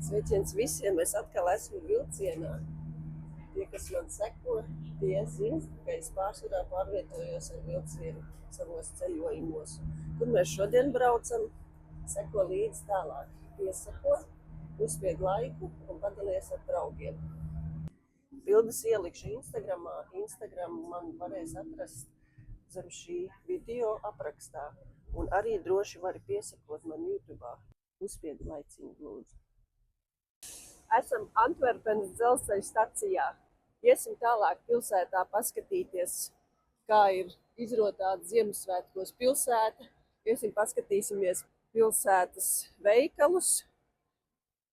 Sveiciens visiem, es atkal esmu vilcienā. Tie, kas man seko, tie zina, ka es pārsvarā pārvietojos ar vilcienu savos ceļojumos. Kur mēs šodien braucam, seko līdzi tālāk. Piesako, uzspied laiku un padalies ar draugiem. Bildes ielikšu Instagramā. Instagram man varēs atrast zem šī video aprakstā. Un arī droši vari piesakot man YouTube'ā. Uzspied laiciņu, lūdzu. Esam Antverpenes dzelzceļa stacijā. Iesim tālāk pilsētā paskatīties, kā ir izrotāta Ziemassvētkos pilsēta. Iesim paskatīsimies pilsētas veikalus.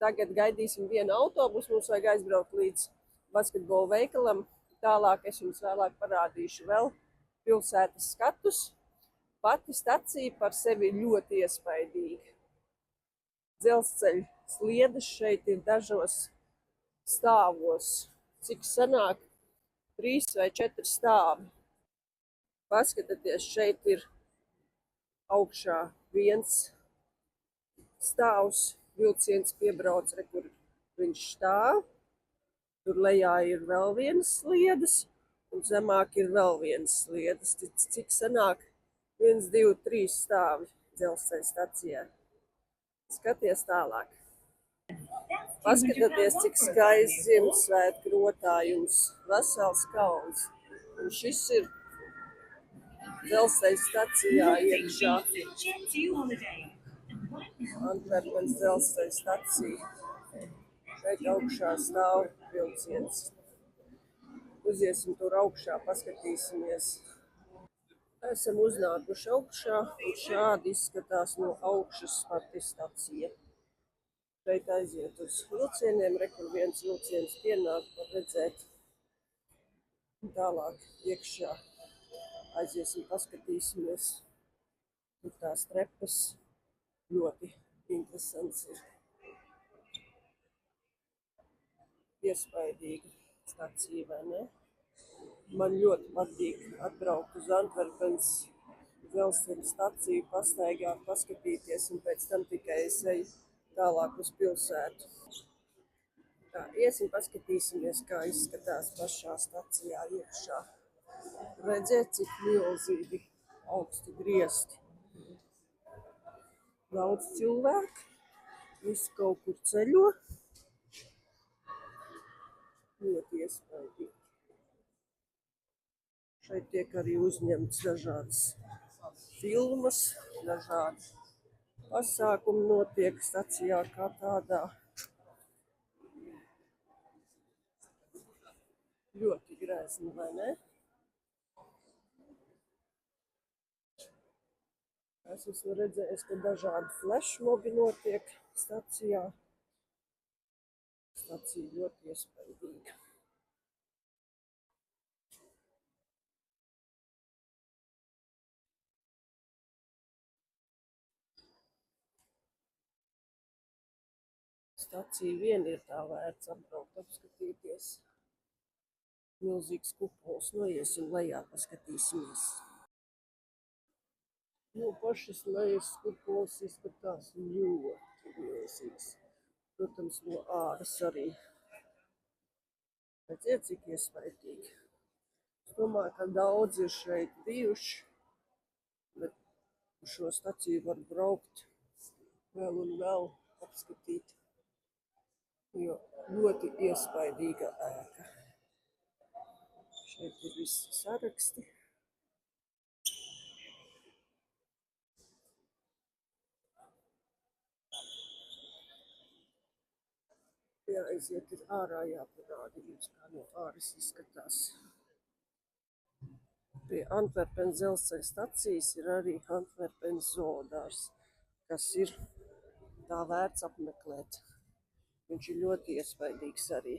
Tagad gaidīsim vienu autobusu, mums vajag aizbraukt līdz basketbola veikalam. Tālāk es jums vēlāk parādīšu vēl pilsētas skatus. Pati stacija par sevi ļoti iespaidīga. Dzelzceļa sliedes šeit ir dažos stāvos. Cik sanāk 3 vai 4 stāvi. Paskatieties, šeit ir augšā viens stāvs, vilciens piebrauc, kur viņš stāv. Tur lejā ir vēl vienas sliedes, un zemāk ir vēl vienas sliedes. Cik sanāk 1, 2, 3 stāvi dzelzceļa stacijā. Skaties tālāk. Paskatieties, cik skaists Ziemassvētku rotājums, vesels kalns. Un šis ir dzelzceļa stacijā iekšā. Antverpenes dzelzceļa stacija. Šeit augšā stāv vilciens. Uziesim tur augšā, paskatīsimies. Esam uznākuši augšā, un šādi izskatās no augšas pati stacija. Šeit aiziet uz vilcieniem, kur viens vilciens pienāk, var redzēt. Tālāk iekšā aiziesim, paskatīsimies. Tur tās trepas ļoti interesants ir. Iespaidīga stacija, vai ne? Man ļoti patīk atbraukt uz Antverpenes dzelzceļa staciju, pastaigāt, paskatīties, un pēc tam tikai es eju tālāk uz pilsētu. Tā, iesim, paskatīsimies, kā izskatās pašā stacijā iekšā. Redziet, cik milzīgi augsti griesti. Daudz cilvēku, visi kaut kur ceļo. Ļoti iespaidīgi. Šeit tiek arī uzņemts dažādas filmas, dažādi pasākumi notiek stacijā kā tādā. Ļoti grezni, vai ne? Es esmu redzējis, ka dažādi flashmobi notiek stacijā. Stacija ļoti iespaidīga. Stacija vien ir tā vērts apbraukt, apskatīties. Milzīgs kupols, noiesim lejā, paskatīsimies. Pašas lejas kupols izskatās ļoti milzīgs. Protams, no āras arī. Redziet, cik iespaidīgi. Es domāju, ka daudz ir šeit bijuši, bet šo staciju var braukt vēl un vēl apskatīt, jo ļoti iespaidīga ēka. Šeit ir visi saraksti. Jāaiziet ir ārā, jāparāda jums, kā no āras izskatās. Pie Antverpenes dzelzceļa stacijas ir arī Antverpenes zoodārs, kas ir tā vērts apmeklēt. Viņš ir ļoti iespaidīgs arī.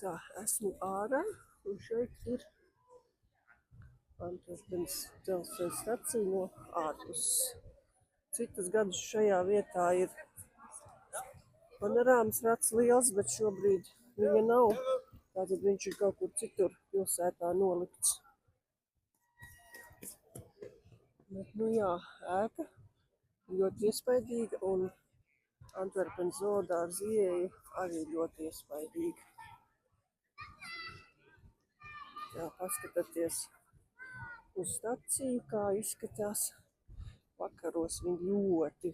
Tā, esmu ārā, un šeit ir Antverpenes dzelzceļa stacija no ārpuses. Citus gadus šajā vietā ir panorāmas rats liels, bet šobrīd viņa nav. Tātad viņš ir kaut kur citur pilsētā nolikts. Bet, nu jā, ēka ļoti iespaidīga un Antverpenes zoodārza ieeja arī ļoti iespaidīga. Jā, paskatieties uz staciju, kā izskatās. Vakaros viņi ļoti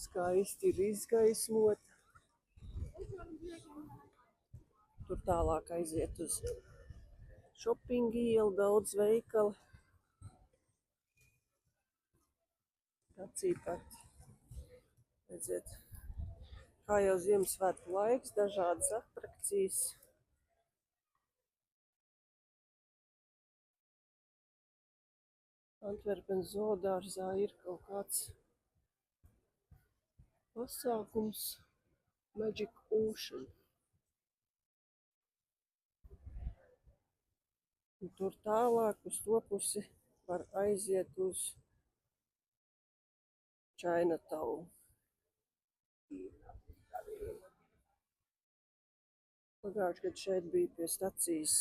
skaisti ir izgaismota. Tur tālāk aiziet uz šopingu ielu, daudz veikali. Stacija pat, redziet, kā jau Ziemassvētku laiks, dažādas atrakcijas. Antverpenes zoodārzā ir kaut kāds pasākums Magic Ocean. Un tur tālāk uz to pusi var aiziet uz Chinatown. Pagājuši gadu šeit bija pie stacijas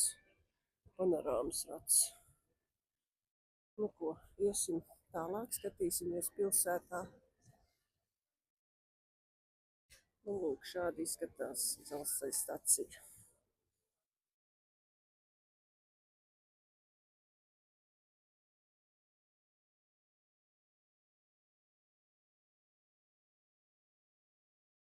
panorāmas rats. Nu ko, iesim tālāk, skatīsimies pilsētā. Nu lūk, šādi izskatās dzelzceļa stacija.